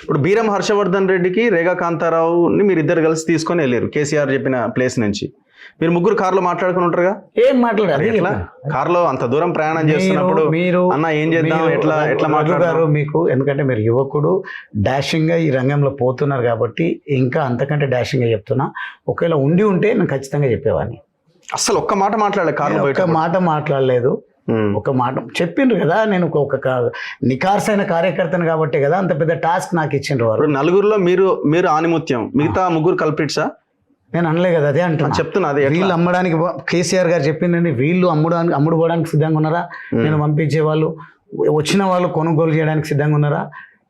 ఇప్పుడు బీరం హర్షవర్ధన్ రెడ్డికి రేగా కాంతారావుని మీరు ఇద్దరు కలిసి తీసుకొని వెళ్ళారు కేసీఆర్ చెప్పిన ప్లేస్ నుంచి. మీరు ముగ్గురు కార్లో మాట్లాడుకుని ఉంటారుగా? ఏం మాట్లాడారు? ఎట్లా కార్లో అంత దూరం ప్రయాణం చేస్తున్నప్పుడు అన్న ఏం చేద్దాం, ఎట్లా మాట్లాడారు మీకు? ఎందుకంటే మీరు యువకుడు, డాషింగ్ గా ఈ రంగంలో పోతున్నారు కాబట్టి ఇంకా అంతకంటే డాషింగ్ గా చెప్తున్నా. ఒకవేళ ఉంటే నేను ఖచ్చితంగా చెప్పేవాడిని. అసలు ఒక్క మాట మాట్లాడలేదు కార్లో? ఒక్క మాట మాట్లాడలేదు. ఒక మాట చెప్పిండ్రు కదా, నేను ఒక నికార్సైన కార్యకర్తను కాబట్టి కదా అంత పెద్ద టాస్క్ నాకు ఇచ్చిండ్రు వారు. నలుగురిలో మీరు ఆనిముత్యం, మిగతా ముగ్గురు కల్పిట్సా? నేను అనలే కదా, అదే అంటున్నా, చెప్తున్నా. అదే వీళ్ళు అమ్మడానికి కేసీఆర్ గారు చెప్పిందండి, వీళ్ళు అమ్ముడు పోవడానికి సిద్ధంగా ఉన్నారా? నేను పంపించే వాళ్ళు, వచ్చిన వాళ్ళు కొనుగోలు చేయడానికి సిద్ధంగా ఉన్నారా?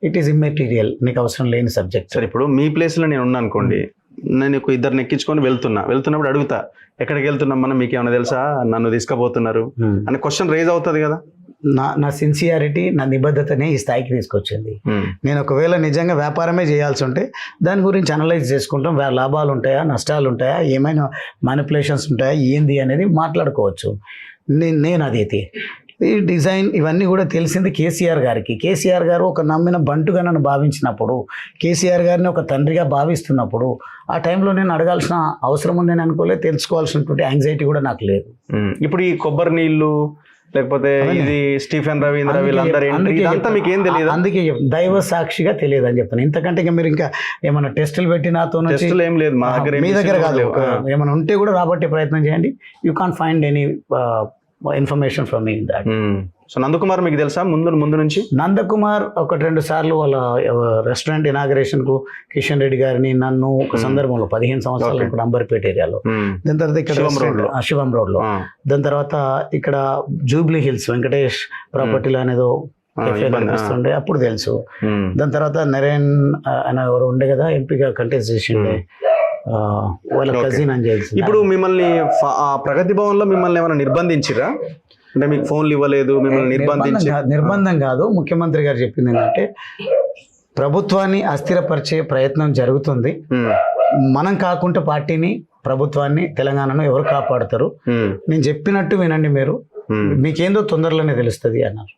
ఇట్ ఈస్ ఇమ్మెటీరియల్, మీకు అవసరం లేని సబ్జెక్ట్. సరే, ఇప్పుడు మీ ప్లేస్లో నేను ఉన్నా అనుకోండి, నేను ఇద్దరిని ఎక్కించుకొని వెళ్తున్నప్పుడు అడుగుతా, ఎక్కడికి వెళ్తున్నాం మనం, మీకు ఏమైనా తెలుసా, నన్ను తీసుకుపోతున్నారు అనే క్వశ్చన్ రేజ్ అవుతుంది కదా. నా సిన్సియారిటీ, నా నిబద్ధతనే ఈ స్థాయికి తీసుకొచ్చింది. నేను ఒకవేళ నిజంగా వ్యాపారమే చేయాల్సి ఉంటే దాని గురించి అనలైజ్ చేసుకుంటాం, లాభాలు ఉంటాయా, నష్టాలు ఉంటాయా, ఏమైనా మ్యానిపులేషన్స్ ఉంటాయా, ఏంది అనేది మాట్లాడుకోవచ్చు. నేను అదైతే ఈ డిజైన్ ఇవన్నీ కూడా తెలిసింది కేసీఆర్ గారికి. కేసీఆర్ గారు ఒక నమ్మిన బంటుగా నన్ను భావించినప్పుడు, కేసీఆర్ గారిని ఒక తండ్రిగా భావిస్తున్నప్పుడు ఆ టైంలో నేను అడగాల్సిన అవసరం ఉందని అనుకోలేదు, తెలుసుకోవాల్సినటువంటి యాంగ్జైటీ కూడా నాకు లేదు. ఇప్పుడు ఈ కొబ్బరి నీళ్ళు లేకపోతే ఇది స్టీఫెన్ రవీంద్ర వీళ్ళందరూ మీకు ఏం తెలియదు? అందుకే దైవ సాక్షిగా తెలియదు అని చెప్పాను. ఇంతకంటే ఇక మీరు ఇంకా ఏమైనా టెస్టులు పెట్టి నాతో ఏం లేదు, మీ దగ్గర కాదు, ఏమైనా ఉంటే కూడా రాబట్టే ప్రయత్నం చేయండి. You can't find any information from me that. So Nandakumar మీకు తెలుసా ముందు నుంచి? నందకుమార్ 1-2 సార్లు వాళ్ళ రెస్టారెంట్ ఇనాగరేషన్ కు కిషన్ రెడ్డి గారిని, నన్ను ఒక సందర్భంలో 15 సంవత్సరాలు ఇక్కడ అంబర్పేట ఏరియాలో, దాని తర్వాత ఇక్కడ శివం రోడ్ లో, దాని తర్వాత ఇక్కడ జూబ్లీ హిల్స్ వెంకటేష్ ప్రాపర్టీలో అనేదో కనిపిస్తుండే, అప్పుడు తెలుసు. దాని తర్వాత నరేన్ అని ఎవరు ఉండే కదా, ఎంపీగా కంటెస్ట్ చేసిండే, వాళ్ళ కజిన్ అని తెలుసు. ఇప్పుడు మిమ్మల్ని ప్రగతి భవన్ లో మిమ్మల్ని ఏమైనా నిర్బంధించిరా? అంటే మీకు ఫోన్లు ఇవ్వలేదు, మిమ్మల్ని నిర్బంధం కాదు. ముఖ్యమంత్రి గారు చెప్పింది ఏంటంటే ప్రభుత్వాన్ని అస్థిరపరిచే ప్రయత్నం జరుగుతుంది, మనం కాకుండా పార్టీని, ప్రభుత్వాన్ని, తెలంగాణను ఎవరు కాపాడుతారు, నేను చెప్పినట్టు వినండి, మీకేందో తొందరలోనే తెలుస్తుంది అన్నారు.